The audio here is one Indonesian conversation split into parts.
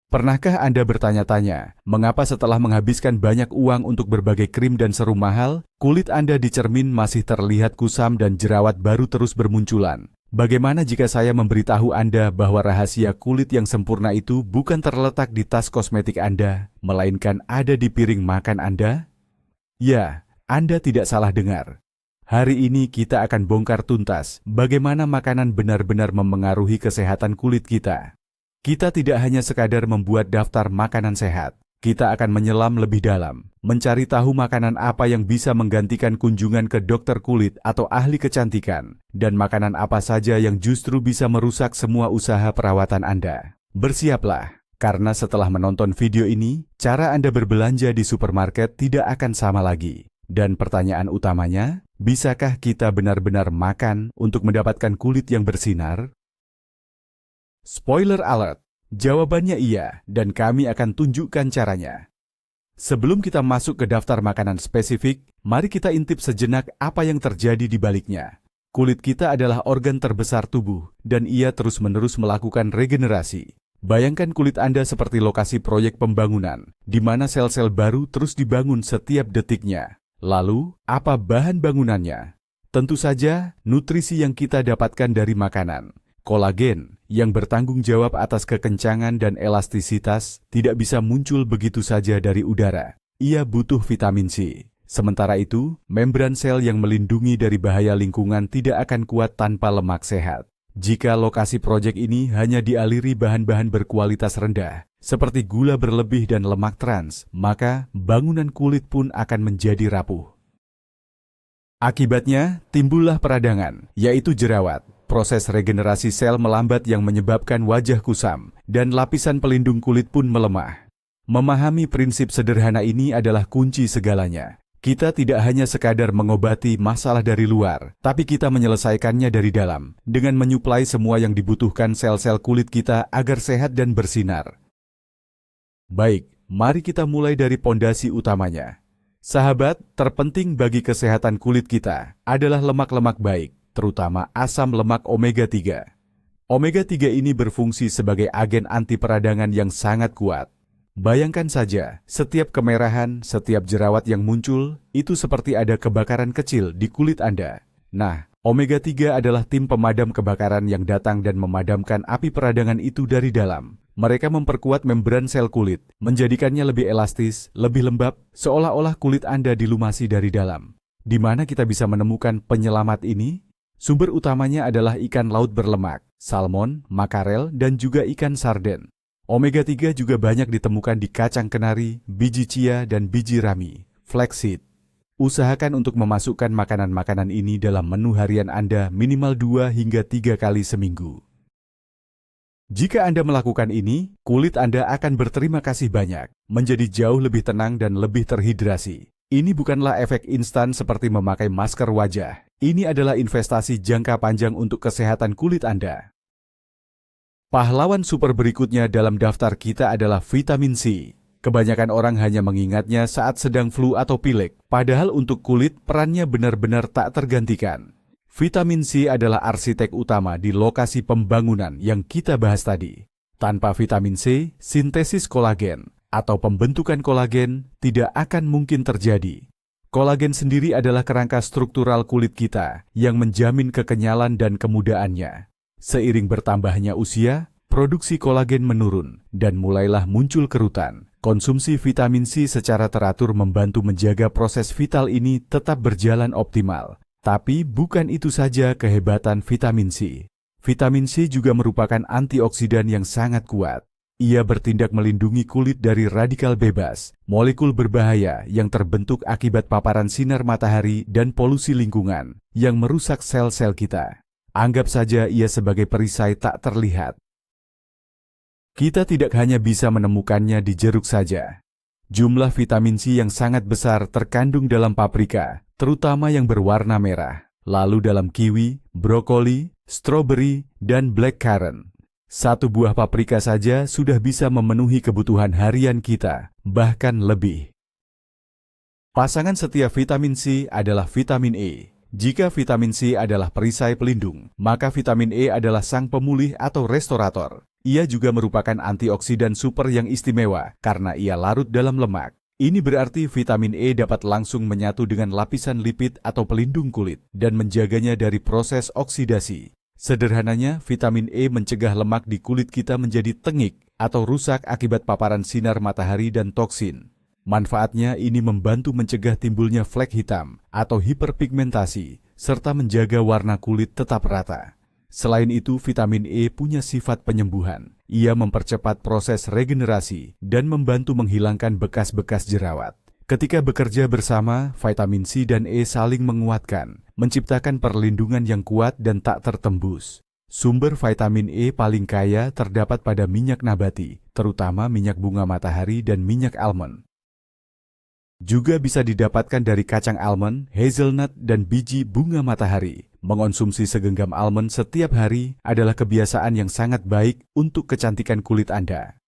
Pernahkah Anda bertanya-tanya, mengapa setelah menghabiskan banyak uang untuk berbagai krim dan serum mahal, kulit Anda di cermin masih terlihat kusam dan jerawat baru terus bermunculan? Bagaimana jika saya memberitahu Anda bahwa rahasia kulit yang sempurna itu bukan terletak di tas kosmetik Anda, melainkan ada di piring makan Anda? Ya, Anda tidak salah dengar. Hari ini kita akan bongkar tuntas bagaimana makanan benar-benar memengaruhi kesehatan kulit kita. Kita tidak hanya sekadar membuat daftar makanan sehat. Kita akan menyelam lebih dalam, mencari tahu makanan apa yang bisa menggantikan kunjungan ke dokter kulit atau ahli kecantikan, dan makanan apa saja yang justru bisa merusak semua usaha perawatan Anda. Bersiaplah, karena setelah menonton video ini, cara Anda berbelanja di supermarket tidak akan sama lagi. Dan pertanyaan utamanya, bisakah kita benar-benar makan untuk mendapatkan kulit yang bersinar? Spoiler alert, jawabannya iya, dan kami akan tunjukkan caranya. Sebelum kita masuk ke daftar makanan spesifik, mari kita intip sejenak apa yang terjadi di baliknya. Kulit kita adalah organ terbesar tubuh, dan ia terus-menerus melakukan regenerasi. Bayangkan kulit Anda seperti lokasi proyek pembangunan, di mana sel-sel baru terus dibangun setiap detiknya. Lalu, apa bahan bangunannya? Tentu saja, nutrisi yang kita dapatkan dari makanan. Kolagen, yang bertanggung jawab atas kekencangan dan elastisitas, tidak bisa muncul begitu saja dari udara. Ia butuh vitamin C. Sementara itu, membran sel yang melindungi dari bahaya lingkungan tidak akan kuat tanpa lemak sehat. Jika lokasi proyek ini hanya dialiri bahan-bahan berkualitas rendah, seperti gula berlebih dan lemak trans, maka bangunan kulit pun akan menjadi rapuh. Akibatnya, timbullah peradangan, yaitu jerawat. Proses regenerasi sel melambat yang menyebabkan wajah kusam, dan lapisan pelindung kulit pun melemah. Memahami prinsip sederhana ini adalah kunci segalanya. Kita tidak hanya sekadar mengobati masalah dari luar, tapi kita menyelesaikannya dari dalam, dengan menyuplai semua yang dibutuhkan sel-sel kulit kita agar sehat dan bersinar. Baik, mari kita mulai dari pondasi utamanya. Sahabat, terpenting bagi kesehatan kulit kita adalah lemak-lemak baik, terutama asam lemak omega-3. Omega-3 ini berfungsi sebagai agen anti peradangan yang sangat kuat. Bayangkan saja, setiap kemerahan, setiap jerawat yang muncul, itu seperti ada kebakaran kecil di kulit Anda. Nah, omega-3 adalah tim pemadam kebakaran yang datang dan memadamkan api peradangan itu dari dalam. Mereka memperkuat membran sel kulit, menjadikannya lebih elastis, lebih lembab, seolah-olah kulit Anda dilumasi dari dalam. Di mana kita bisa menemukan penyelamat ini? Sumber utamanya adalah ikan laut berlemak, salmon, makarel, dan juga ikan sarden. Omega-3 juga banyak ditemukan di kacang kenari, biji chia, dan biji rami, flaxseed. Usahakan untuk memasukkan makanan-makanan ini dalam menu harian Anda minimal 2 hingga 3 kali seminggu. Jika Anda melakukan ini, kulit Anda akan berterima kasih banyak, menjadi jauh lebih tenang dan lebih terhidrasi. Ini bukanlah efek instan seperti memakai masker wajah. Ini adalah investasi jangka panjang untuk kesehatan kulit Anda. Pahlawan super berikutnya dalam daftar kita adalah vitamin C. Kebanyakan orang hanya mengingatnya saat sedang flu atau pilek, padahal untuk kulit perannya benar-benar tak tergantikan. Vitamin C adalah arsitek utama di lokasi pembangunan yang kita bahas tadi. Tanpa vitamin C, sintesis kolagen atau pembentukan kolagen tidak akan mungkin terjadi. Kolagen sendiri adalah kerangka struktural kulit kita yang menjamin kekenyalan dan kemudaannya. Seiring bertambahnya usia, produksi kolagen menurun dan mulailah muncul kerutan. Konsumsi vitamin C secara teratur membantu menjaga proses vital ini tetap berjalan optimal. Tapi bukan itu saja kehebatan vitamin C. Vitamin C juga merupakan antioksidan yang sangat kuat. Ia bertindak melindungi kulit dari radikal bebas, molekul berbahaya yang terbentuk akibat paparan sinar matahari dan polusi lingkungan yang merusak sel-sel kita. Anggap saja ia sebagai perisai tak terlihat. Kita tidak hanya bisa menemukannya di jeruk saja. Jumlah vitamin C yang sangat besar terkandung dalam paprika, terutama yang berwarna merah, lalu dalam kiwi, brokoli, stroberi, dan blackcurrant. Satu buah paprika saja sudah bisa memenuhi kebutuhan harian kita, bahkan lebih. Pasangan setia vitamin C adalah vitamin E. Jika vitamin C adalah perisai pelindung, maka vitamin E adalah sang pemulih atau restorator. Ia juga merupakan antioksidan super yang istimewa karena ia larut dalam lemak. Ini berarti vitamin E dapat langsung menyatu dengan lapisan lipid atau pelindung kulit dan menjaganya dari proses oksidasi. Sederhananya, vitamin E mencegah lemak di kulit kita menjadi tengik atau rusak akibat paparan sinar matahari dan toksin. Manfaatnya ini membantu mencegah timbulnya flek hitam atau hiperpigmentasi, serta menjaga warna kulit tetap rata. Selain itu, vitamin E punya sifat penyembuhan. Ia mempercepat proses regenerasi dan membantu menghilangkan bekas-bekas jerawat. Ketika bekerja bersama, vitamin C dan E saling menguatkan, menciptakan perlindungan yang kuat dan tak tertembus. Sumber vitamin E paling kaya terdapat pada minyak nabati, terutama minyak bunga matahari dan minyak almond. Juga bisa didapatkan dari kacang almond, hazelnut, dan biji bunga matahari. Mengonsumsi segenggam almond setiap hari adalah kebiasaan yang sangat baik untuk kecantikan kulit Anda.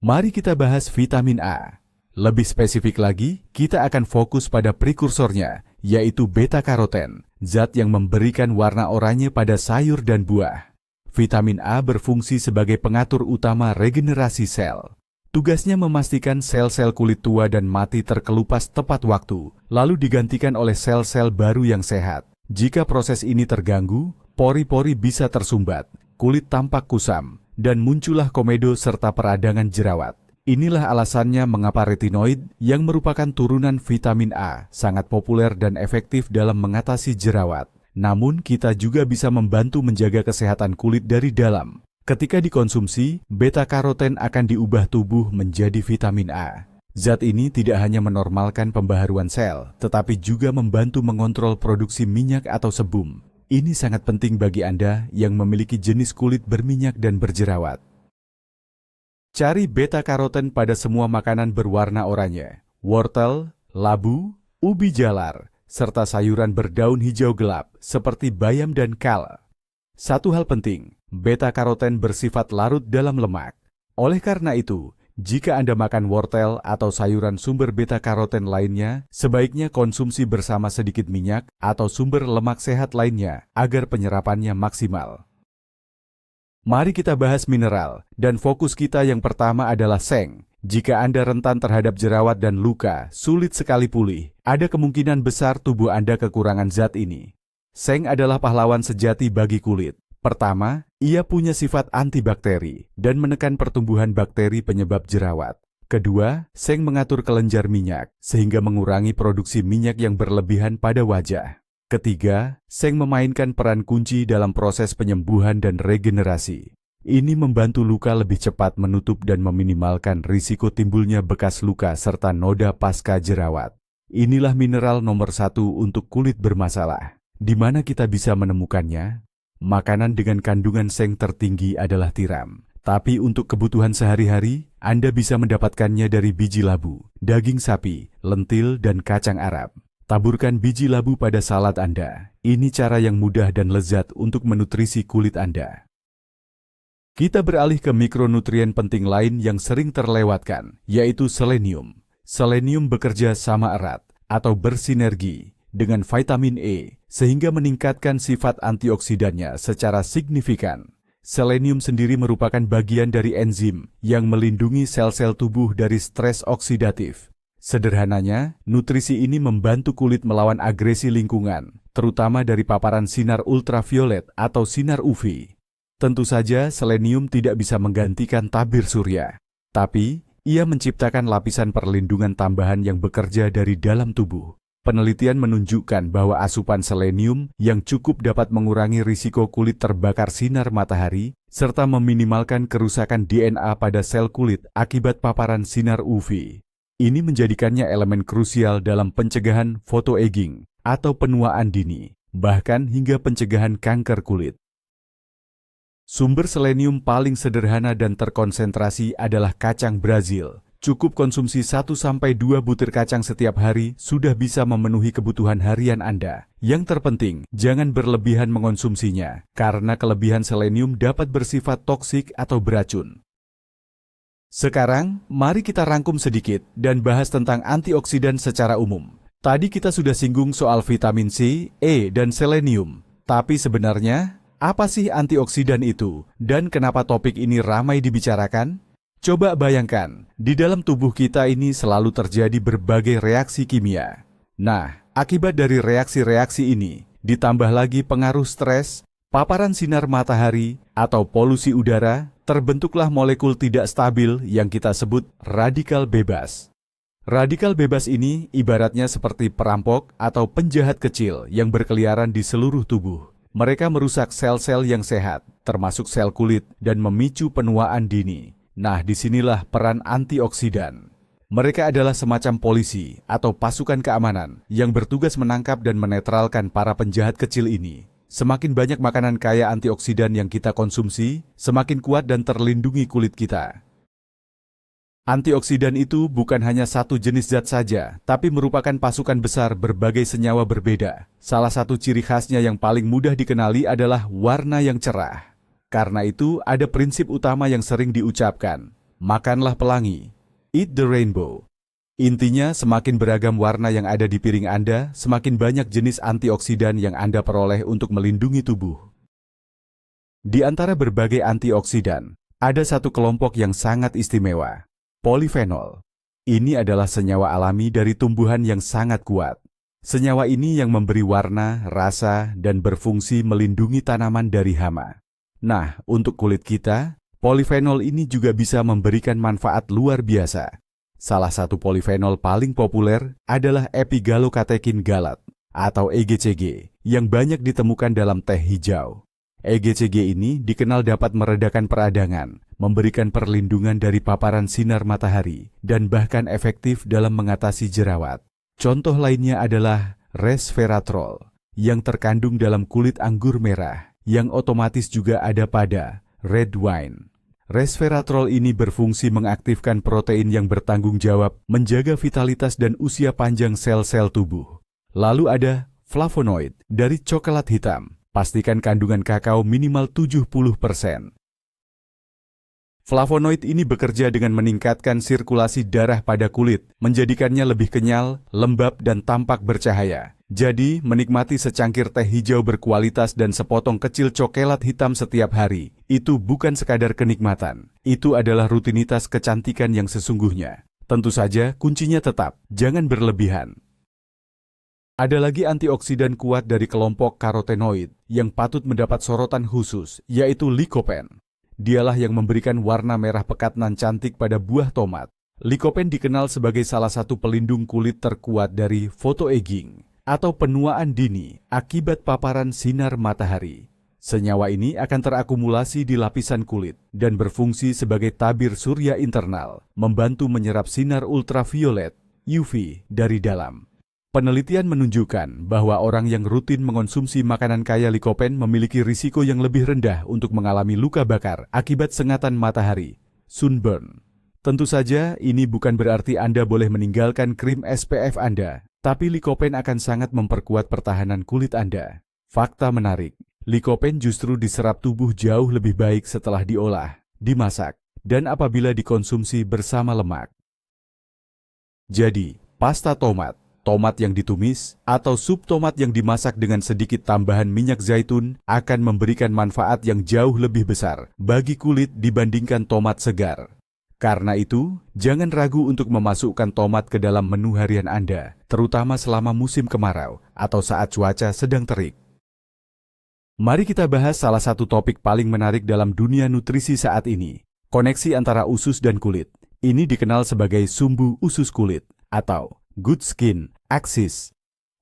Mari kita bahas vitamin A. Lebih spesifik lagi, kita akan fokus pada prekursornya, yaitu beta-karoten, zat yang memberikan warna oranye pada sayur dan buah. Vitamin A berfungsi sebagai pengatur utama regenerasi sel. Tugasnya memastikan sel-sel kulit tua dan mati terkelupas tepat waktu, lalu digantikan oleh sel-sel baru yang sehat. Jika proses ini terganggu, pori-pori bisa tersumbat, kulit tampak kusam, dan muncullah komedo serta peradangan jerawat. Inilah alasannya mengapa retinoid yang merupakan turunan vitamin A sangat populer dan efektif dalam mengatasi jerawat. Namun kita juga bisa membantu menjaga kesehatan kulit dari dalam. Ketika dikonsumsi, beta-karoten akan diubah tubuh menjadi vitamin A. Zat ini tidak hanya menormalkan pembaharuan sel, tetapi juga membantu mengontrol produksi minyak atau sebum. Ini sangat penting bagi Anda yang memiliki jenis kulit berminyak dan berjerawat. Cari beta-karoten pada semua makanan berwarna oranye, wortel, labu, ubi jalar, serta sayuran berdaun hijau gelap seperti bayam dan kal. Satu hal penting, beta-karoten bersifat larut dalam lemak. Oleh karena itu, jika Anda makan wortel atau sayuran sumber beta-karoten lainnya, sebaiknya konsumsi bersama sedikit minyak atau sumber lemak sehat lainnya agar penyerapannya maksimal. Mari kita bahas mineral, dan fokus kita yang pertama adalah seng. Jika Anda rentan terhadap jerawat dan luka, sulit sekali pulih, ada kemungkinan besar tubuh Anda kekurangan zat ini. Seng adalah pahlawan sejati bagi kulit. Pertama, ia punya sifat antibakteri dan menekan pertumbuhan bakteri penyebab jerawat. Kedua, seng mengatur kelenjar minyak sehingga mengurangi produksi minyak yang berlebihan pada wajah. Ketiga, seng memainkan peran kunci dalam proses penyembuhan dan regenerasi. Ini membantu luka lebih cepat menutup dan meminimalkan risiko timbulnya bekas luka serta noda pasca jerawat. Inilah mineral nomor 1 untuk kulit bermasalah. Di mana kita bisa menemukannya? Makanan dengan kandungan seng tertinggi adalah tiram. Tapi untuk kebutuhan sehari-hari, Anda bisa mendapatkannya dari biji labu, daging sapi, lentil, dan kacang Arab. Taburkan biji labu pada salad Anda. Ini cara yang mudah dan lezat untuk menutrisi kulit Anda. Kita beralih ke mikronutrien penting lain yang sering terlewatkan, yaitu selenium. Selenium bekerja sama erat atau bersinergi dengan vitamin E, sehingga meningkatkan sifat antioksidannya secara signifikan. Selenium sendiri merupakan bagian dari enzim yang melindungi sel-sel tubuh dari stres oksidatif. Sederhananya, nutrisi ini membantu kulit melawan agresi lingkungan, terutama dari paparan sinar ultraviolet atau sinar UV. Tentu saja, selenium tidak bisa menggantikan tabir surya, tapi ia menciptakan lapisan perlindungan tambahan yang bekerja dari dalam tubuh. Penelitian menunjukkan bahwa asupan selenium yang cukup dapat mengurangi risiko kulit terbakar sinar matahari, serta meminimalkan kerusakan DNA pada sel kulit akibat paparan sinar UV. Ini menjadikannya elemen krusial dalam pencegahan photoaging atau penuaan dini, bahkan hingga pencegahan kanker kulit. Sumber selenium paling sederhana dan terkonsentrasi adalah kacang Brazil. Cukup konsumsi 1-2 butir kacang setiap hari sudah bisa memenuhi kebutuhan harian Anda. Yang terpenting, jangan berlebihan mengonsumsinya, karena kelebihan selenium dapat bersifat toksik atau beracun. Sekarang, mari kita rangkum sedikit dan bahas tentang antioksidan secara umum. Tadi kita sudah singgung soal vitamin C, E, dan selenium. Tapi sebenarnya, Apa sih antioksidan itu, dan kenapa topik ini ramai dibicarakan? Coba bayangkan, di dalam tubuh kita ini selalu terjadi berbagai reaksi kimia. Nah, akibat dari reaksi-reaksi ini, ditambah lagi pengaruh stres, paparan sinar matahari, atau polusi udara, terbentuklah molekul tidak stabil yang kita sebut radikal bebas. Radikal bebas ini ibaratnya seperti perampok atau penjahat kecil yang berkeliaran di seluruh tubuh. Mereka merusak sel-sel yang sehat, termasuk sel kulit, dan memicu penuaan dini. Nah, disinilah peran antioksidan. Mereka adalah semacam polisi atau pasukan keamanan yang bertugas menangkap dan menetralkan para penjahat kecil ini. Semakin banyak makanan kaya antioksidan yang kita konsumsi, semakin kuat dan terlindungi kulit kita. Antioksidan itu bukan hanya satu jenis zat saja, tapi merupakan pasukan besar berbagai senyawa berbeda. Salah satu ciri khasnya yang paling mudah dikenali adalah warna yang cerah. Karena itu, ada prinsip utama yang sering diucapkan, makanlah pelangi, eat the rainbow. Intinya, semakin beragam warna yang ada di piring Anda, semakin banyak jenis antioksidan yang Anda peroleh untuk melindungi tubuh. Di antara berbagai antioksidan, ada satu kelompok yang sangat istimewa. Polifenol. Ini adalah senyawa alami dari tumbuhan yang sangat kuat. Senyawa ini yang memberi warna, rasa, dan berfungsi melindungi tanaman dari hama. Nah, untuk kulit kita, polifenol ini juga bisa memberikan manfaat luar biasa. Salah satu polifenol paling populer adalah epigalokatekin galat atau EGCG yang banyak ditemukan dalam teh hijau. EGCG ini dikenal dapat meredakan peradangan, memberikan perlindungan dari paparan sinar matahari, dan bahkan efektif dalam mengatasi jerawat. Contoh lainnya adalah resveratrol, yang terkandung dalam kulit anggur merah, yang otomatis juga ada pada red wine. Resveratrol ini berfungsi mengaktifkan protein yang bertanggung jawab, menjaga vitalitas dan usia panjang sel-sel tubuh. Lalu ada flavonoid dari coklat hitam. Pastikan kandungan kakao minimal 70%. Flavonoid ini bekerja dengan meningkatkan sirkulasi darah pada kulit, menjadikannya lebih kenyal, lembab, dan tampak bercahaya. Jadi, menikmati secangkir teh hijau berkualitas dan sepotong kecil coklat hitam setiap hari, itu bukan sekadar kenikmatan. Itu adalah rutinitas kecantikan yang sesungguhnya. Tentu saja, kuncinya tetap, jangan berlebihan. Ada lagi antioksidan kuat dari kelompok karotenoid yang patut mendapat sorotan khusus, yaitu lycopene. Dialah yang memberikan warna merah pekat nan cantik pada buah tomat. Lycopene dikenal sebagai salah satu pelindung kulit terkuat dari photoaging atau penuaan dini akibat paparan sinar matahari. Senyawa ini akan terakumulasi di lapisan kulit dan berfungsi sebagai tabir surya internal, membantu menyerap sinar ultraviolet (UV) dari dalam. Penelitian menunjukkan bahwa orang yang rutin mengonsumsi makanan kaya lycopene memiliki risiko yang lebih rendah untuk mengalami luka bakar akibat sengatan matahari, sunburn. Tentu saja, ini bukan berarti Anda boleh meninggalkan krim SPF Anda, tapi lycopene akan sangat memperkuat pertahanan kulit Anda. Fakta menarik, lycopene justru diserap tubuh jauh lebih baik setelah diolah, dimasak, dan apabila dikonsumsi bersama lemak. Jadi, pasta tomat, tomat yang ditumis, atau sup tomat yang dimasak dengan sedikit tambahan minyak zaitun akan memberikan manfaat yang jauh lebih besar bagi kulit dibandingkan tomat segar. Karena itu, jangan ragu untuk memasukkan tomat ke dalam menu harian Anda, terutama selama musim kemarau atau saat cuaca sedang terik. Mari kita bahas salah satu topik paling menarik dalam dunia nutrisi saat ini, koneksi antara usus dan kulit. Ini dikenal sebagai sumbu usus kulit atau good skin axis.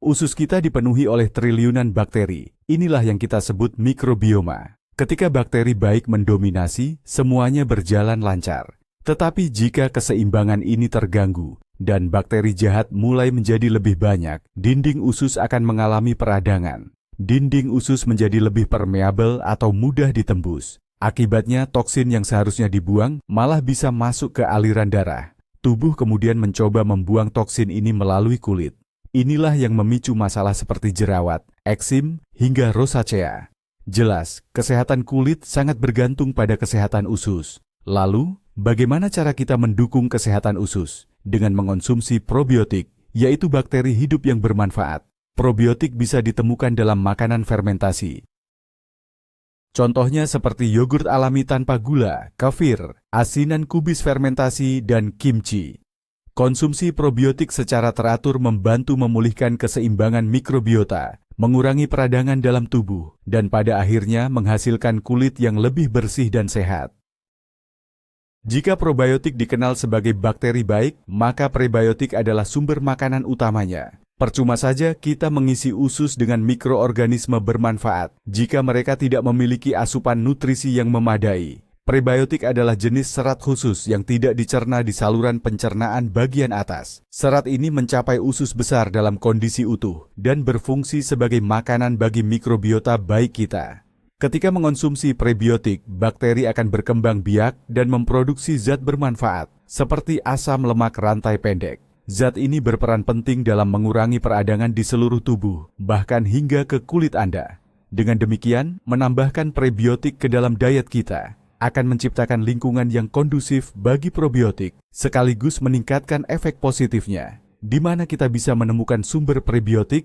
Usus kita dipenuhi oleh triliunan bakteri. Inilah yang kita sebut mikrobioma. Ketika bakteri baik mendominasi, semuanya berjalan lancar. Tetapi jika keseimbangan ini terganggu dan bakteri jahat mulai menjadi lebih banyak, dinding usus akan mengalami peradangan. Dinding usus menjadi lebih permeabel atau mudah ditembus. Akibatnya toksin yang seharusnya dibuang malah bisa masuk ke aliran darah. Tubuh kemudian mencoba membuang toksin ini melalui kulit. Inilah yang memicu masalah seperti jerawat, eksim, hingga rosacea. Jelas, kesehatan kulit sangat bergantung pada kesehatan usus. Lalu, bagaimana cara kita mendukung kesehatan usus? Dengan mengonsumsi probiotik, yaitu bakteri hidup yang bermanfaat. Probiotik bisa ditemukan dalam makanan fermentasi. Contohnya seperti yogurt alami tanpa gula, kefir, asinan kubis fermentasi, dan kimchi. Konsumsi probiotik secara teratur membantu memulihkan keseimbangan mikrobiota, mengurangi peradangan dalam tubuh, dan pada akhirnya menghasilkan kulit yang lebih bersih dan sehat. Jika probiotik dikenal sebagai bakteri baik, maka prebiotik adalah sumber makanan utamanya. Percuma saja kita mengisi usus dengan mikroorganisme bermanfaat jika mereka tidak memiliki asupan nutrisi yang memadai. Prebiotik adalah jenis serat khusus yang tidak dicerna di saluran pencernaan bagian atas. Serat ini mencapai usus besar dalam kondisi utuh dan berfungsi sebagai makanan bagi mikrobiota baik kita. Ketika mengonsumsi prebiotik, bakteri akan berkembang biak dan memproduksi zat bermanfaat, seperti asam lemak rantai pendek. Zat ini berperan penting dalam mengurangi peradangan di seluruh tubuh, bahkan hingga ke kulit Anda. Dengan demikian, menambahkan prebiotik ke dalam diet kita akan menciptakan lingkungan yang kondusif bagi probiotik, sekaligus meningkatkan efek positifnya. Di mana kita bisa menemukan sumber prebiotik?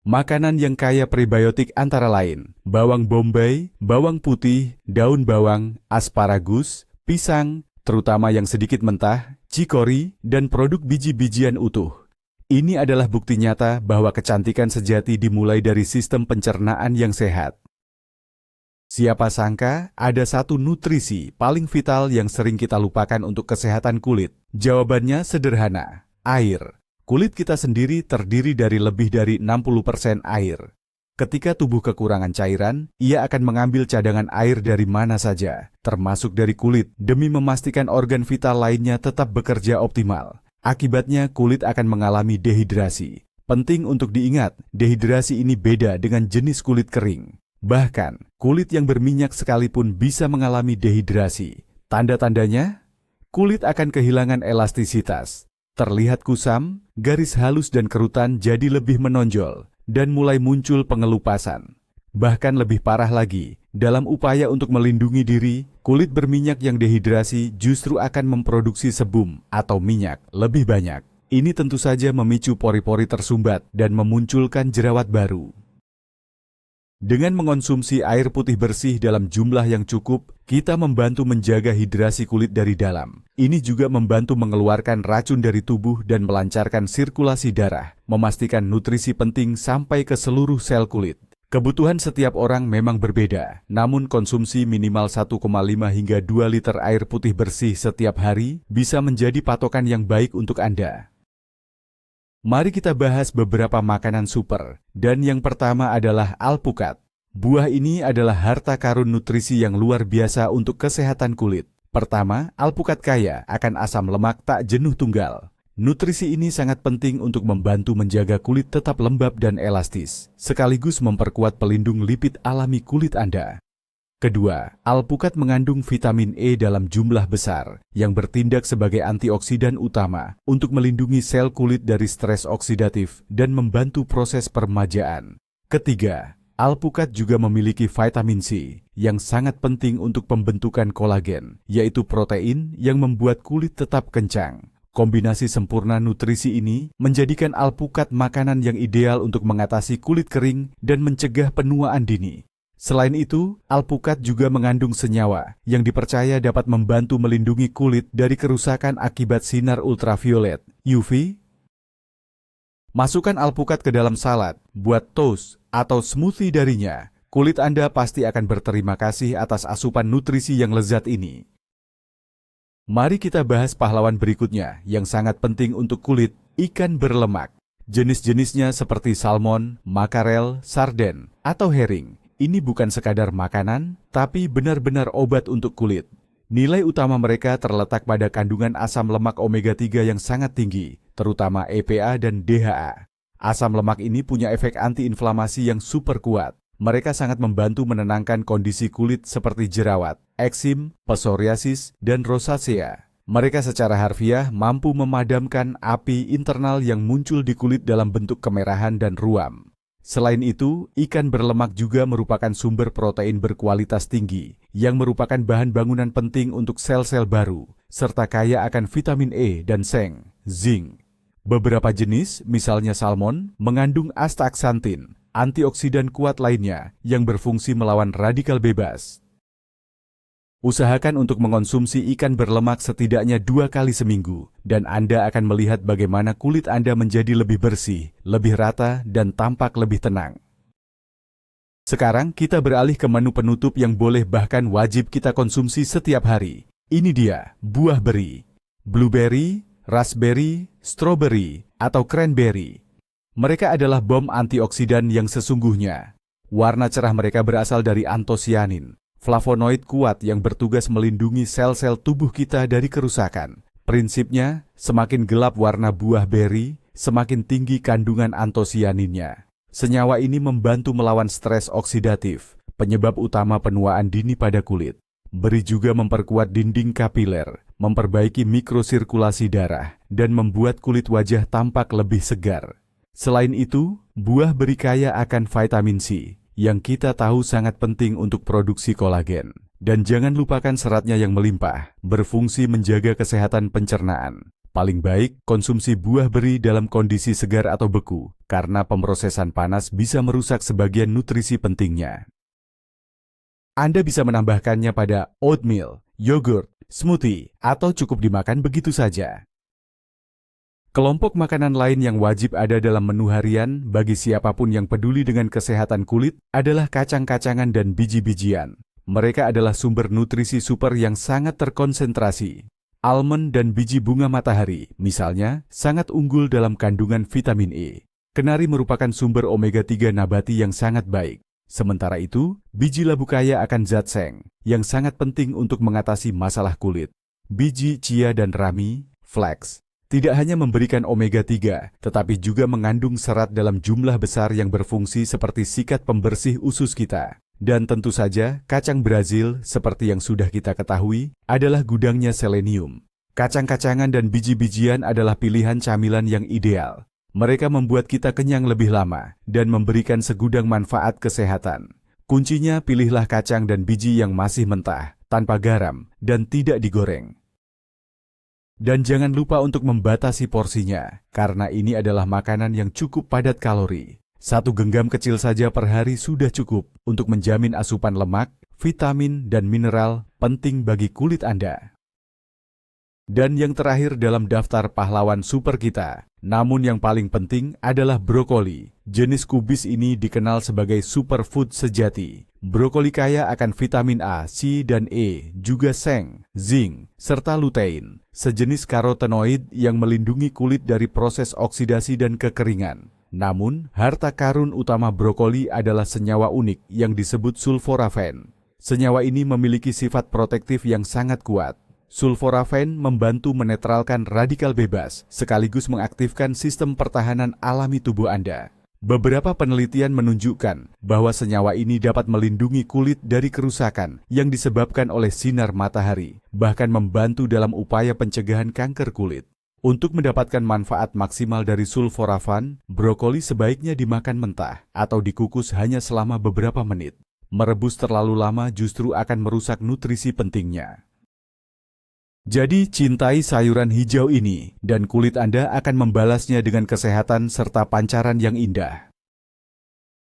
Makanan yang kaya prebiotik antara lain bawang bombay, bawang putih, daun bawang, asparagus, pisang, terutama yang sedikit mentah, cikori, dan produk biji-bijian utuh. Ini adalah bukti nyata bahwa kecantikan sejati dimulai dari sistem pencernaan yang sehat. Siapa sangka ada satu nutrisi paling vital yang sering kita lupakan untuk kesehatan kulit? Jawabannya sederhana, air. Kulit kita sendiri terdiri dari lebih dari 60% air. Ketika tubuh kekurangan cairan, ia akan mengambil cadangan air dari mana saja, termasuk dari kulit, demi memastikan organ vital lainnya tetap bekerja optimal. Akibatnya kulit akan mengalami dehidrasi. Penting untuk diingat, dehidrasi ini beda dengan jenis kulit kering. Bahkan, kulit yang berminyak sekalipun bisa mengalami dehidrasi. Tanda-tandanya, kulit akan kehilangan elastisitas. Terlihat kusam, garis halus dan kerutan jadi lebih menonjol, dan mulai muncul pengelupasan. Bahkan lebih parah lagi, dalam upaya untuk melindungi diri, kulit berminyak yang dehidrasi justru akan memproduksi sebum atau minyak lebih banyak. Ini tentu saja memicu pori-pori tersumbat dan memunculkan jerawat baru. Dengan mengonsumsi air putih bersih dalam jumlah yang cukup, kita membantu menjaga hidrasi kulit dari dalam. Ini juga membantu mengeluarkan racun dari tubuh dan melancarkan sirkulasi darah, memastikan nutrisi penting sampai ke seluruh sel kulit. Kebutuhan setiap orang memang berbeda, namun konsumsi minimal 1,5 hingga 2 liter air putih bersih setiap hari bisa menjadi patokan yang baik untuk Anda. Mari kita bahas beberapa makanan super, dan yang pertama adalah alpukat. Buah ini adalah harta karun nutrisi yang luar biasa untuk kesehatan kulit. Pertama, alpukat kaya akan asam lemak tak jenuh tunggal. Nutrisi ini sangat penting untuk membantu menjaga kulit tetap lembab dan elastis, sekaligus memperkuat pelindung lipid alami kulit Anda. Kedua, alpukat mengandung vitamin E dalam jumlah besar yang bertindak sebagai antioksidan utama untuk melindungi sel kulit dari stres oksidatif dan membantu proses peremajaan. Ketiga, alpukat juga memiliki vitamin C yang sangat penting untuk pembentukan kolagen, yaitu protein yang membuat kulit tetap kencang. Kombinasi sempurna nutrisi ini menjadikan alpukat makanan yang ideal untuk mengatasi kulit kering dan mencegah penuaan dini. Selain itu, alpukat juga mengandung senyawa yang dipercaya dapat membantu melindungi kulit dari kerusakan akibat sinar ultraviolet, UV. Masukkan alpukat ke dalam salad, buat toast, atau smoothie darinya. Kulit Anda pasti akan berterima kasih atas asupan nutrisi yang lezat ini. Mari kita bahas pahlawan berikutnya yang sangat penting untuk kulit, ikan berlemak. Jenis-jenisnya seperti salmon, makarel, sarden, atau herring. Ini bukan sekadar makanan, tapi benar-benar obat untuk kulit. Nilai utama mereka terletak pada kandungan asam lemak omega 3 yang sangat tinggi, terutama EPA dan DHA. Asam lemak ini punya efek antiinflamasi yang super kuat. Mereka sangat membantu menenangkan kondisi kulit seperti jerawat, eksim, psoriasis, dan rosacea. Mereka secara harfiah mampu memadamkan api internal yang muncul di kulit dalam bentuk kemerahan dan ruam. Selain itu, ikan berlemak juga merupakan sumber protein berkualitas tinggi yang merupakan bahan bangunan penting untuk sel-sel baru, serta kaya akan vitamin E dan seng, zinc. Beberapa jenis, misalnya salmon, mengandung astaxanthin antioksidan kuat lainnya yang berfungsi melawan radikal bebas. Usahakan untuk mengonsumsi ikan berlemak setidaknya 2 kali seminggu, dan Anda akan melihat bagaimana kulit Anda menjadi lebih bersih, lebih rata, dan tampak lebih tenang. Sekarang kita beralih ke menu penutup yang boleh bahkan wajib kita konsumsi setiap hari. Ini dia, buah beri. Blueberry, raspberry, strawberry, atau cranberry. Mereka adalah bom antioksidan yang sesungguhnya. Warna cerah mereka berasal dari antosianin, flavonoid kuat yang bertugas melindungi sel-sel tubuh kita dari kerusakan. Prinsipnya, semakin gelap warna buah beri, semakin tinggi kandungan antosianinnya. Senyawa ini membantu melawan stres oksidatif, penyebab utama penuaan dini pada kulit. Beri juga memperkuat dinding kapiler, memperbaiki mikrosirkulasi darah, dan membuat kulit wajah tampak lebih segar. Selain itu, buah beri kaya akan vitamin C, yang kita tahu sangat penting untuk produksi kolagen. Dan jangan lupakan seratnya yang melimpah, berfungsi menjaga kesehatan pencernaan. Paling baik, konsumsi buah beri dalam kondisi segar atau beku, karena pemrosesan panas bisa merusak sebagian nutrisi pentingnya. Anda bisa menambahkannya pada oatmeal, yogurt, smoothie, atau cukup dimakan begitu saja. Kelompok makanan lain yang wajib ada dalam menu harian bagi siapapun yang peduli dengan kesehatan kulit adalah kacang-kacangan dan biji-bijian. Mereka adalah sumber nutrisi super yang sangat terkonsentrasi. Almond dan biji bunga matahari, misalnya, sangat unggul dalam kandungan vitamin E. Kenari merupakan sumber omega-3 nabati yang sangat baik. Sementara itu, biji labu kaya akan zat seng, yang sangat penting untuk mengatasi masalah kulit. Biji chia dan rami, flax, tidak hanya memberikan omega-3, tetapi juga mengandung serat dalam jumlah besar yang berfungsi seperti sikat pembersih usus kita. Dan tentu saja, kacang Brazil, seperti yang sudah kita ketahui, adalah gudangnya selenium. Kacang-kacangan dan biji-bijian adalah pilihan camilan yang ideal. Mereka membuat kita kenyang lebih lama dan memberikan segudang manfaat kesehatan. Kuncinya, pilihlah kacang dan biji yang masih mentah, tanpa garam, dan tidak digoreng. Dan jangan lupa untuk membatasi porsinya, karena ini adalah makanan yang cukup padat kalori. 1 genggam kecil saja per hari sudah cukup untuk menjamin asupan lemak, vitamin, dan mineral penting bagi kulit Anda. Dan yang terakhir dalam daftar pahlawan super kita, namun yang paling penting adalah brokoli. Jenis kubis ini dikenal sebagai superfood sejati. Brokoli kaya akan vitamin A, C, dan E, juga seng, zinc, serta lutein, sejenis karotenoid yang melindungi kulit dari proses oksidasi dan kekeringan. Namun, harta karun utama brokoli adalah senyawa unik yang disebut sulforafen. Senyawa ini memiliki sifat protektif yang sangat kuat. Sulforafen membantu menetralkan radikal bebas, sekaligus mengaktifkan sistem pertahanan alami tubuh Anda. Beberapa penelitian menunjukkan bahwa senyawa ini dapat melindungi kulit dari kerusakan yang disebabkan oleh sinar matahari, bahkan membantu dalam upaya pencegahan kanker kulit. Untuk mendapatkan manfaat maksimal dari sulforafan, brokoli sebaiknya dimakan mentah atau dikukus hanya selama beberapa menit. Merebus terlalu lama justru akan merusak nutrisi pentingnya. Jadi, cintai sayuran hijau ini, dan kulit Anda akan membalasnya dengan kesehatan serta pancaran yang indah.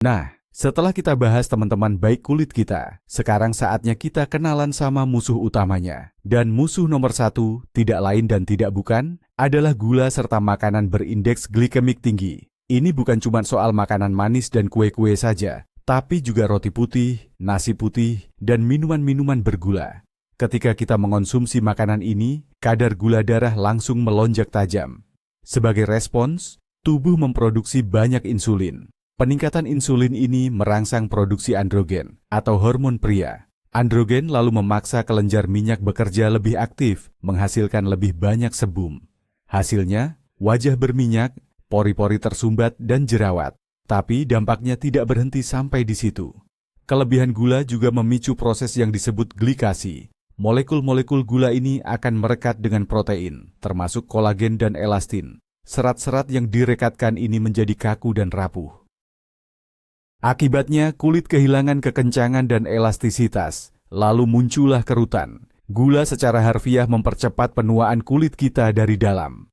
Nah, setelah kita bahas teman-teman baik kulit kita, sekarang saatnya kita kenalan sama musuh utamanya. Dan musuh nomor 1, tidak lain dan tidak bukan, adalah gula serta makanan berindeks glikemik tinggi. Ini bukan cuma soal makanan manis dan kue-kue saja, tapi juga roti putih, nasi putih, dan minuman-minuman bergula. Ketika kita mengonsumsi makanan ini, kadar gula darah langsung melonjak tajam. Sebagai respons, tubuh memproduksi banyak insulin. Peningkatan insulin ini merangsang produksi androgen atau hormon pria. Androgen lalu memaksa kelenjar minyak bekerja lebih aktif, menghasilkan lebih banyak sebum. Hasilnya, wajah berminyak, pori-pori tersumbat dan jerawat. Tapi dampaknya tidak berhenti sampai di situ. Kelebihan gula juga memicu proses yang disebut glikasi. Molekul-molekul gula ini akan merekat dengan protein, termasuk kolagen dan elastin. Serat-serat yang direkatkan ini menjadi kaku dan rapuh. Akibatnya, kulit kehilangan kekencangan dan elastisitas, lalu muncullah kerutan. Gula secara harfiah mempercepat penuaan kulit kita dari dalam.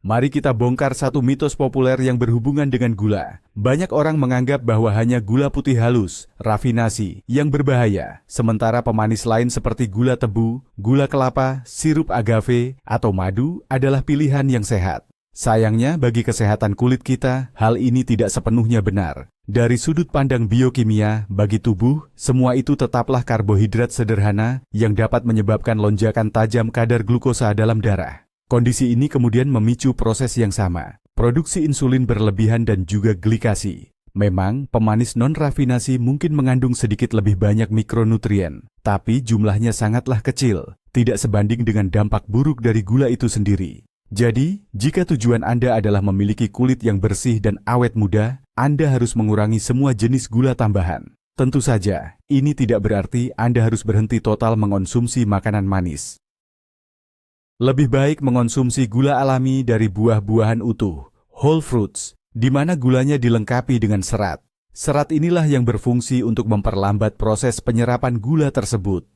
Mari kita bongkar satu mitos populer yang berhubungan dengan gula. Banyak orang menganggap bahwa hanya gula putih halus, rafinasi, yang berbahaya, sementara pemanis lain seperti gula tebu, gula kelapa, sirup agave, atau madu adalah pilihan yang sehat. Sayangnya bagi kesehatan kulit kita, hal ini tidak sepenuhnya benar. Dari sudut pandang biokimia, bagi tubuh, semua itu tetaplah karbohidrat sederhana yang dapat menyebabkan lonjakan tajam kadar glukosa dalam darah. Kondisi ini kemudian memicu proses yang sama, produksi insulin berlebihan dan juga glikasi. Memang, pemanis non-rafinasi mungkin mengandung sedikit lebih banyak mikronutrien, tapi jumlahnya sangatlah kecil, tidak sebanding dengan dampak buruk dari gula itu sendiri. Jadi, jika tujuan Anda adalah memiliki kulit yang bersih dan awet muda, Anda harus mengurangi semua jenis gula tambahan. Tentu saja, ini tidak berarti Anda harus berhenti total mengonsumsi makanan manis. Lebih baik mengonsumsi gula alami dari buah-buahan utuh, whole fruits, di mana gulanya dilengkapi dengan serat. Serat inilah yang berfungsi untuk memperlambat proses penyerapan gula tersebut.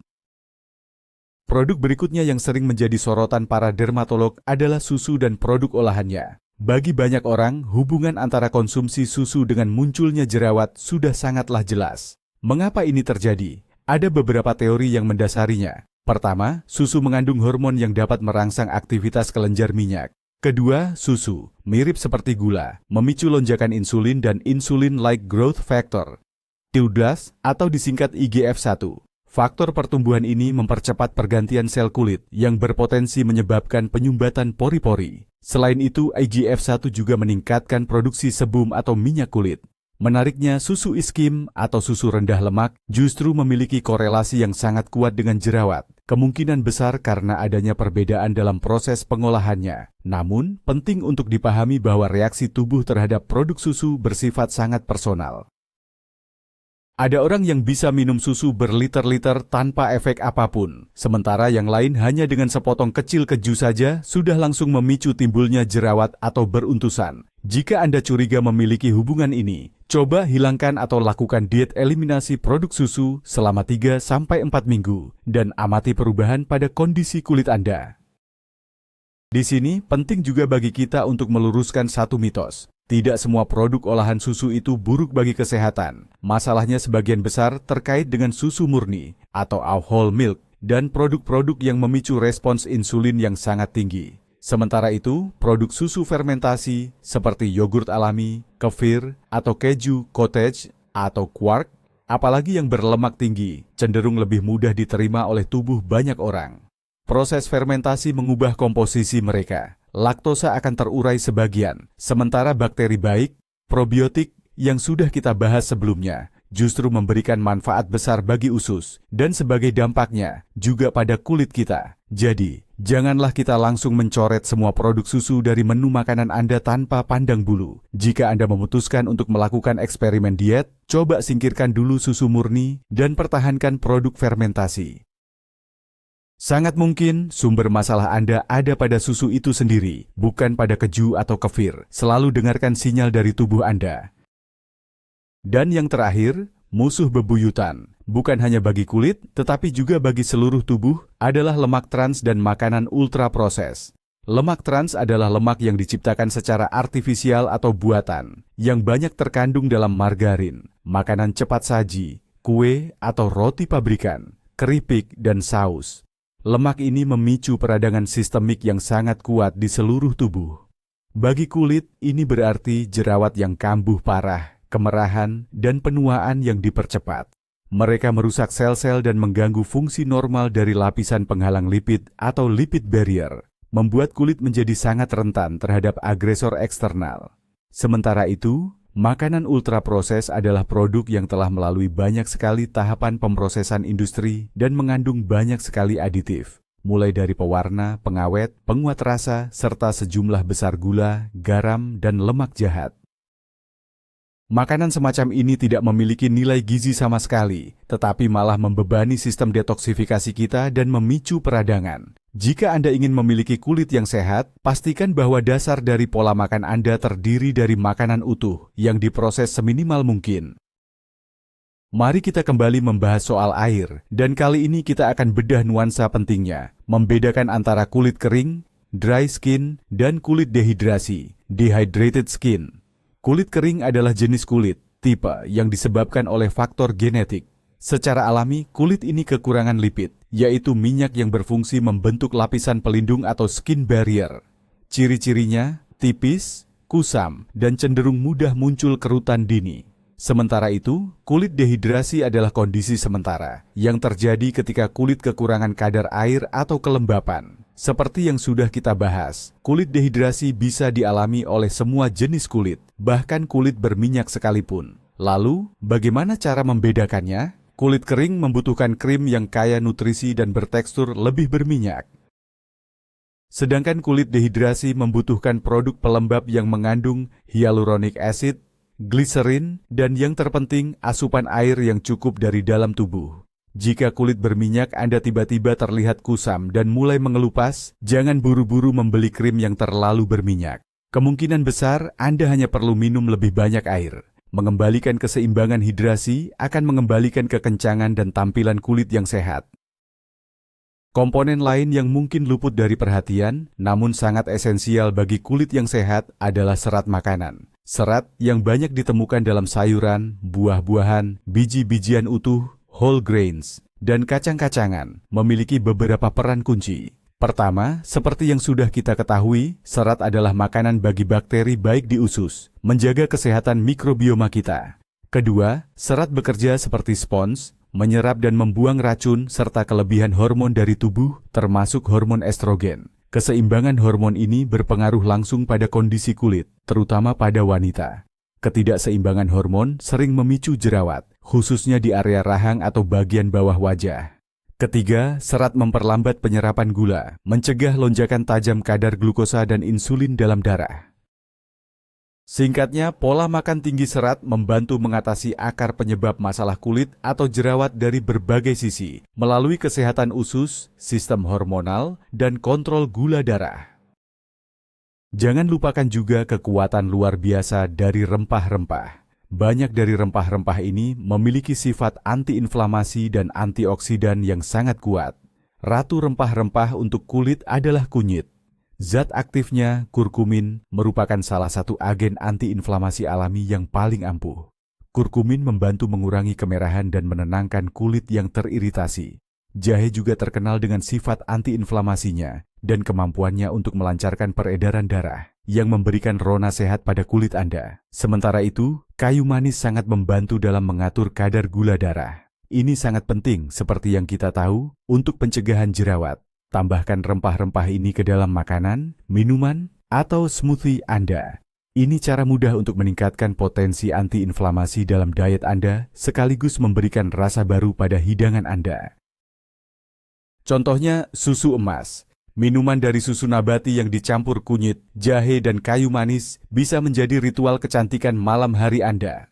Produk berikutnya yang sering menjadi sorotan para dermatolog adalah susu dan produk olahannya. Bagi banyak orang, hubungan antara konsumsi susu dengan munculnya jerawat sudah sangatlah jelas. Mengapa ini terjadi? Ada beberapa teori yang mendasarinya. Pertama, susu mengandung hormon yang dapat merangsang aktivitas kelenjar minyak. Kedua, susu, mirip seperti gula, memicu lonjakan insulin dan insulin-like growth factor, IGF atau disingkat IGF-1. Faktor pertumbuhan ini mempercepat pergantian sel kulit yang berpotensi menyebabkan penyumbatan pori-pori. Selain itu, IGF-1 juga meningkatkan produksi sebum atau minyak kulit. Menariknya, susu iskim atau susu rendah lemak justru memiliki korelasi yang sangat kuat dengan jerawat. Kemungkinan besar karena adanya perbedaan dalam proses pengolahannya. Namun, penting untuk dipahami bahwa reaksi tubuh terhadap produk susu bersifat sangat personal. Ada orang yang bisa minum susu berliter-liter tanpa efek apapun, sementara yang lain hanya dengan sepotong kecil keju saja sudah langsung memicu timbulnya jerawat atau beruntusan. Jika Anda curiga memiliki hubungan ini, coba hilangkan atau lakukan diet eliminasi produk susu selama 3-4 minggu dan amati perubahan pada kondisi kulit Anda. Di sini penting juga bagi kita untuk meluruskan satu mitos. Tidak semua produk olahan susu itu buruk bagi kesehatan. Masalahnya sebagian besar terkait dengan susu murni atau whole milk dan produk-produk yang memicu respons insulin yang sangat tinggi. Sementara itu, produk susu fermentasi seperti yogurt alami, kefir, atau keju cottage atau quark, apalagi yang berlemak tinggi, cenderung lebih mudah diterima oleh tubuh banyak orang. Proses fermentasi mengubah komposisi mereka. Laktosa akan terurai sebagian, sementara bakteri baik, probiotik yang sudah kita bahas sebelumnya, justru memberikan manfaat besar bagi usus, dan sebagai dampaknya juga pada kulit kita. Jadi, janganlah kita langsung mencoret semua produk susu dari menu makanan Anda tanpa pandang bulu. Jika Anda memutuskan untuk melakukan eksperimen diet, coba singkirkan dulu susu murni dan pertahankan produk fermentasi. Sangat mungkin sumber masalah Anda ada pada susu itu sendiri, bukan pada keju atau kefir. Selalu dengarkan sinyal dari tubuh Anda. Dan yang terakhir, musuh bebuyutan, bukan hanya bagi kulit, tetapi juga bagi seluruh tubuh, adalah lemak trans dan makanan ultra proses. Lemak trans adalah lemak yang diciptakan secara artifisial atau buatan, yang banyak terkandung dalam margarin, makanan cepat saji, kue atau roti pabrikan, keripik, dan saus. Lemak ini memicu peradangan sistemik yang sangat kuat di seluruh tubuh. Bagi kulit, ini berarti jerawat yang kambuh parah, kemerahan, dan penuaan yang dipercepat. Mereka merusak sel-sel dan mengganggu fungsi normal dari lapisan penghalang lipid atau lipid barrier, membuat kulit menjadi sangat rentan terhadap agresor eksternal. Sementara itu, makanan ultraproses adalah produk yang telah melalui banyak sekali tahapan pemrosesan industri dan mengandung banyak sekali aditif, mulai dari pewarna, pengawet, penguat rasa, serta sejumlah besar gula, garam, dan lemak jahat. Makanan semacam ini tidak memiliki nilai gizi sama sekali, tetapi malah membebani sistem detoksifikasi kita dan memicu peradangan. Jika Anda ingin memiliki kulit yang sehat, pastikan bahwa dasar dari pola makan Anda terdiri dari makanan utuh yang diproses seminimal mungkin. Mari kita kembali membahas soal air, dan kali ini kita akan bedah nuansa pentingnya, membedakan antara kulit kering, dry skin, dan kulit dehidrasi, dehydrated skin. Kulit kering adalah jenis kulit, tipe yang disebabkan oleh faktor genetik. Secara alami, kulit ini kekurangan lipid, yaitu minyak yang berfungsi membentuk lapisan pelindung atau skin barrier. Ciri-cirinya tipis, kusam, dan cenderung mudah muncul kerutan dini. Sementara itu, kulit dehidrasi adalah kondisi sementara yang terjadi ketika kulit kekurangan kadar air atau kelembapan. Seperti yang sudah kita bahas, kulit dehidrasi bisa dialami oleh semua jenis kulit, bahkan kulit berminyak sekalipun. Lalu, bagaimana cara membedakannya? Kulit kering membutuhkan krim yang kaya nutrisi dan bertekstur lebih berminyak. Sedangkan kulit dehidrasi membutuhkan produk pelembab yang mengandung hyaluronic acid, gliserin, dan yang terpenting asupan air yang cukup dari dalam tubuh. Jika kulit berminyak Anda tiba-tiba terlihat kusam dan mulai mengelupas, jangan buru-buru membeli krim yang terlalu berminyak. Kemungkinan besar Anda hanya perlu minum lebih banyak air. Mengembalikan keseimbangan hidrasi akan mengembalikan kekencangan dan tampilan kulit yang sehat. Komponen lain yang mungkin luput dari perhatian, namun sangat esensial bagi kulit yang sehat adalah serat makanan. Serat yang banyak ditemukan dalam sayuran, buah-buahan, biji-bijian utuh, whole grains, dan kacang-kacangan memiliki beberapa peran kunci. Pertama, seperti yang sudah kita ketahui, serat adalah makanan bagi bakteri baik di usus, menjaga kesehatan mikrobioma kita. Kedua, serat bekerja seperti spons, menyerap dan membuang racun serta kelebihan hormon dari tubuh, termasuk hormon estrogen. Keseimbangan hormon ini berpengaruh langsung pada kondisi kulit, terutama pada wanita. Ketidakseimbangan hormon sering memicu jerawat, khususnya di area rahang atau bagian bawah wajah. Ketiga, serat memperlambat penyerapan gula, mencegah lonjakan tajam kadar glukosa dan insulin dalam darah. Singkatnya, pola makan tinggi serat membantu mengatasi akar penyebab masalah kulit atau jerawat dari berbagai sisi, melalui kesehatan usus, sistem hormonal, dan kontrol gula darah. Jangan lupakan juga kekuatan luar biasa dari rempah-rempah. Banyak dari rempah-rempah ini memiliki sifat antiinflamasi dan antioksidan yang sangat kuat. Ratu rempah-rempah untuk kulit adalah kunyit. Zat aktifnya, kurkumin, merupakan salah satu agen antiinflamasi alami yang paling ampuh. Kurkumin membantu mengurangi kemerahan dan menenangkan kulit yang teriritasi. Jahe juga terkenal dengan sifat antiinflamasinya dan kemampuannya untuk melancarkan peredaran darah yang memberikan rona sehat pada kulit Anda. Sementara itu, kayu manis sangat membantu dalam mengatur kadar gula darah. Ini sangat penting seperti yang kita tahu untuk pencegahan jerawat. Tambahkan rempah-rempah ini ke dalam makanan, minuman, atau smoothie Anda. Ini cara mudah untuk meningkatkan potensi antiinflamasi dalam diet Anda, sekaligus memberikan rasa baru pada hidangan Anda. Contohnya, susu emas. Minuman dari susu nabati yang dicampur kunyit, jahe, dan kayu manis bisa menjadi ritual kecantikan malam hari Anda.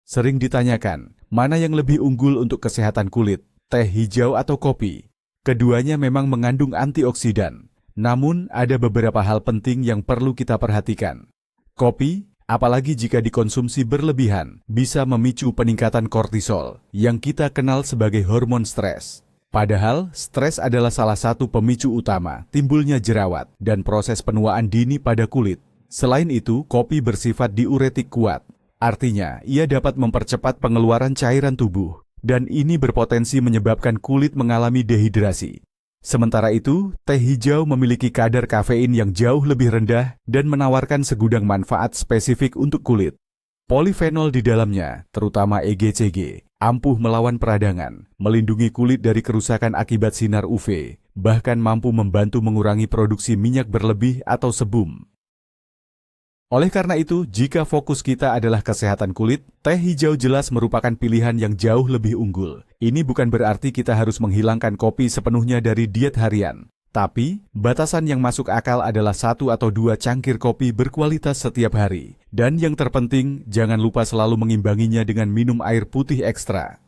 Sering ditanyakan, mana yang lebih unggul untuk kesehatan kulit, teh hijau atau kopi? Keduanya memang mengandung antioksidan, namun ada beberapa hal penting yang perlu kita perhatikan. Kopi, apalagi jika dikonsumsi berlebihan, bisa memicu peningkatan kortisol, yang kita kenal sebagai hormon stres. Padahal, stres adalah salah satu pemicu utama timbulnya jerawat dan proses penuaan dini pada kulit. Selain itu, kopi bersifat diuretik kuat. Artinya, ia dapat mempercepat pengeluaran cairan tubuh. Dan ini berpotensi menyebabkan kulit mengalami dehidrasi. Sementara itu, teh hijau memiliki kadar kafein yang jauh lebih rendah dan menawarkan segudang manfaat spesifik untuk kulit. Polifenol di dalamnya, terutama EGCG, ampuh melawan peradangan, melindungi kulit dari kerusakan akibat sinar UV, bahkan mampu membantu mengurangi produksi minyak berlebih atau sebum. Oleh karena itu, jika fokus kita adalah kesehatan kulit, teh hijau jelas merupakan pilihan yang jauh lebih unggul. Ini bukan berarti kita harus menghilangkan kopi sepenuhnya dari diet harian. Tapi, batasan yang masuk akal adalah 1 atau 2 cangkir kopi berkualitas setiap hari. Dan yang terpenting, jangan lupa selalu mengimbanginya dengan minum air putih ekstra.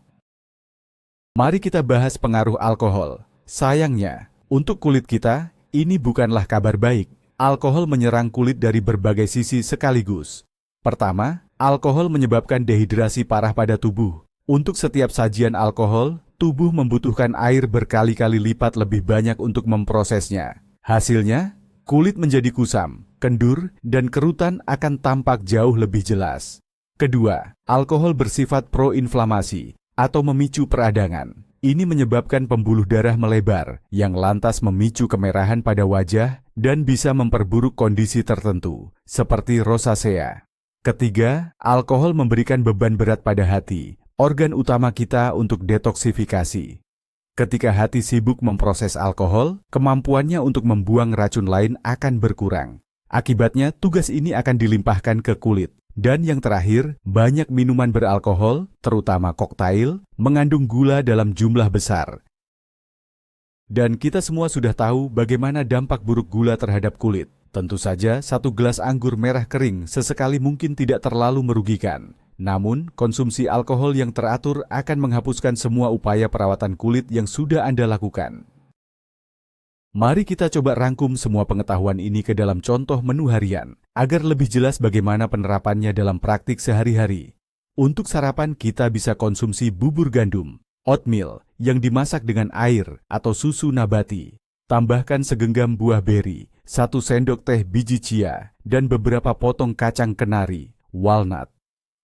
Mari kita bahas pengaruh alkohol. Sayangnya, untuk kulit kita, ini bukanlah kabar baik. Alkohol menyerang kulit dari berbagai sisi sekaligus. Pertama, alkohol menyebabkan dehidrasi parah pada tubuh. Untuk setiap sajian alkohol, tubuh membutuhkan air berkali-kali lipat lebih banyak untuk memprosesnya. Hasilnya, kulit menjadi kusam, kendur, dan kerutan akan tampak jauh lebih jelas. Kedua, alkohol bersifat proinflamasi atau memicu peradangan. Ini menyebabkan pembuluh darah melebar yang lantas memicu kemerahan pada wajah dan bisa memperburuk kondisi tertentu, seperti rosacea. Ketiga, alkohol memberikan beban berat pada hati, organ utama kita untuk detoksifikasi. Ketika hati sibuk memproses alkohol, kemampuannya untuk membuang racun lain akan berkurang. Akibatnya, tugas ini akan dilimpahkan ke kulit. Dan yang terakhir, banyak minuman beralkohol, terutama koktail, mengandung gula dalam jumlah besar. Dan kita semua sudah tahu bagaimana dampak buruk gula terhadap kulit. Tentu saja, 1 gelas anggur merah kering sesekali mungkin tidak terlalu merugikan. Namun, konsumsi alkohol yang teratur akan menghapuskan semua upaya perawatan kulit yang sudah Anda lakukan. Mari kita coba rangkum semua pengetahuan ini ke dalam contoh menu harian, agar lebih jelas bagaimana penerapannya dalam praktik sehari-hari. Untuk sarapan, kita bisa konsumsi bubur gandum, oatmeal, yang dimasak dengan air atau susu nabati. Tambahkan segenggam buah beri, 1 sendok teh biji chia, dan beberapa potong kacang kenari, walnut.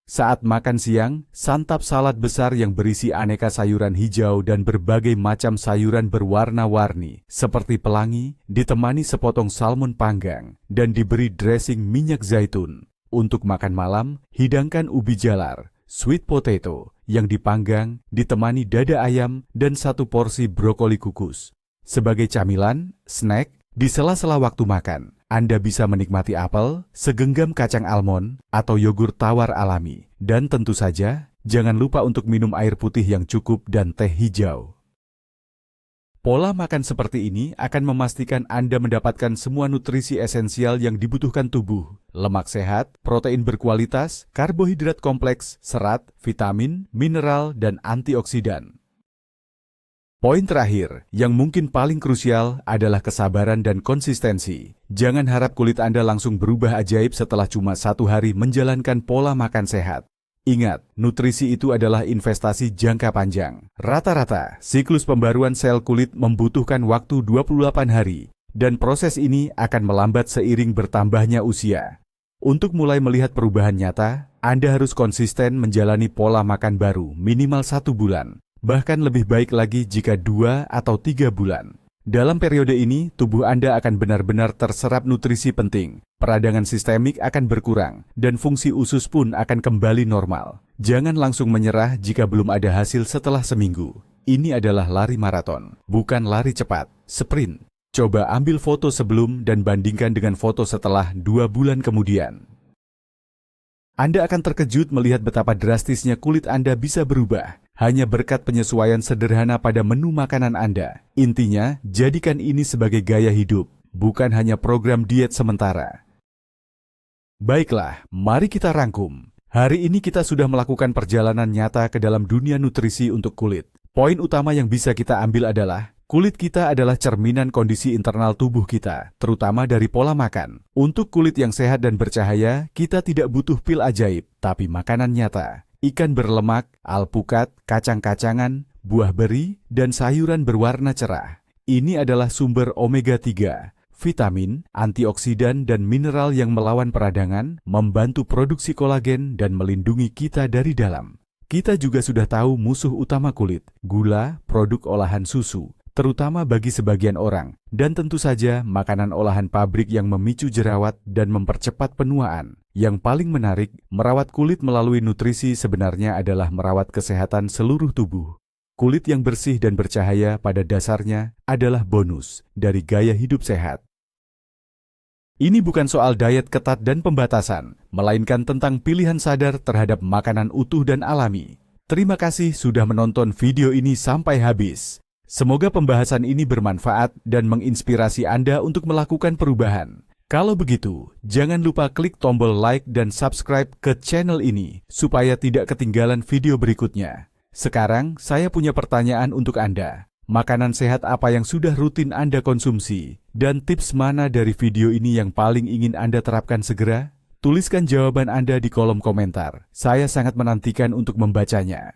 Saat makan siang, santap salad besar yang berisi aneka sayuran hijau dan berbagai macam sayuran berwarna-warni, seperti pelangi, ditemani sepotong salmon panggang, dan diberi dressing minyak zaitun. Untuk makan malam, hidangkan ubi jalar, sweet potato, yang dipanggang, ditemani dada ayam, dan 1 porsi brokoli kukus. Sebagai camilan, snack, di sela-sela waktu makan, Anda bisa menikmati apel, segenggam kacang almond, atau yogurt tawar alami. Dan tentu saja, jangan lupa untuk minum air putih yang cukup dan teh hijau. Pola makan seperti ini akan memastikan Anda mendapatkan semua nutrisi esensial yang dibutuhkan tubuh. Lemak sehat, protein berkualitas, karbohidrat kompleks, serat, vitamin, mineral, dan antioksidan. Poin terakhir, yang mungkin paling krusial adalah kesabaran dan konsistensi. Jangan harap kulit Anda langsung berubah ajaib setelah cuma 1 hari menjalankan pola makan sehat. Ingat, nutrisi itu adalah investasi jangka panjang. Rata-rata, siklus pembaruan sel kulit membutuhkan waktu 28 hari, dan proses ini akan melambat seiring bertambahnya usia. Untuk mulai melihat perubahan nyata, Anda harus konsisten menjalani pola makan baru minimal 1 bulan. Bahkan lebih baik lagi jika 2 atau 3 bulan. Dalam periode ini, tubuh Anda akan benar-benar terserap nutrisi penting, peradangan sistemik akan berkurang, dan fungsi usus pun akan kembali normal. Jangan langsung menyerah jika belum ada hasil setelah seminggu. Ini adalah lari maraton, bukan lari cepat, sprint. Coba ambil foto sebelum dan bandingkan dengan foto setelah 2 bulan kemudian. Anda akan terkejut melihat betapa drastisnya kulit Anda bisa berubah. Hanya berkat penyesuaian sederhana pada menu makanan Anda. Intinya, jadikan ini sebagai gaya hidup, bukan hanya program diet sementara. Baiklah, mari kita rangkum. Hari ini kita sudah melakukan perjalanan nyata ke dalam dunia nutrisi untuk kulit. Poin utama yang bisa kita ambil adalah, kulit kita adalah cerminan kondisi internal tubuh kita, terutama dari pola makan. Untuk kulit yang sehat dan bercahaya, kita tidak butuh pil ajaib, tapi makanan nyata. Ikan berlemak, alpukat, kacang-kacangan, buah beri, dan sayuran berwarna cerah. Ini adalah sumber omega 3, vitamin, antioksidan, dan mineral yang melawan peradangan, membantu produksi kolagen, dan melindungi kita dari dalam. Kita juga sudah tahu musuh utama kulit, gula, produk olahan susu, terutama bagi sebagian orang, dan tentu saja makanan olahan pabrik yang memicu jerawat dan mempercepat penuaan. Yang paling menarik, merawat kulit melalui nutrisi sebenarnya adalah merawat kesehatan seluruh tubuh. Kulit yang bersih dan bercahaya pada dasarnya adalah bonus dari gaya hidup sehat. Ini bukan soal diet ketat dan pembatasan, melainkan tentang pilihan sadar terhadap makanan utuh dan alami. Terima kasih sudah menonton video ini sampai habis. Semoga pembahasan ini bermanfaat dan menginspirasi Anda untuk melakukan perubahan. Kalau begitu, jangan lupa klik tombol like dan subscribe ke channel ini supaya tidak ketinggalan video berikutnya. Sekarang, saya punya pertanyaan untuk Anda. Makanan sehat apa yang sudah rutin Anda konsumsi? Dan tips mana dari video ini yang paling ingin Anda terapkan segera? Tuliskan jawaban Anda di kolom komentar. Saya sangat menantikan untuk membacanya.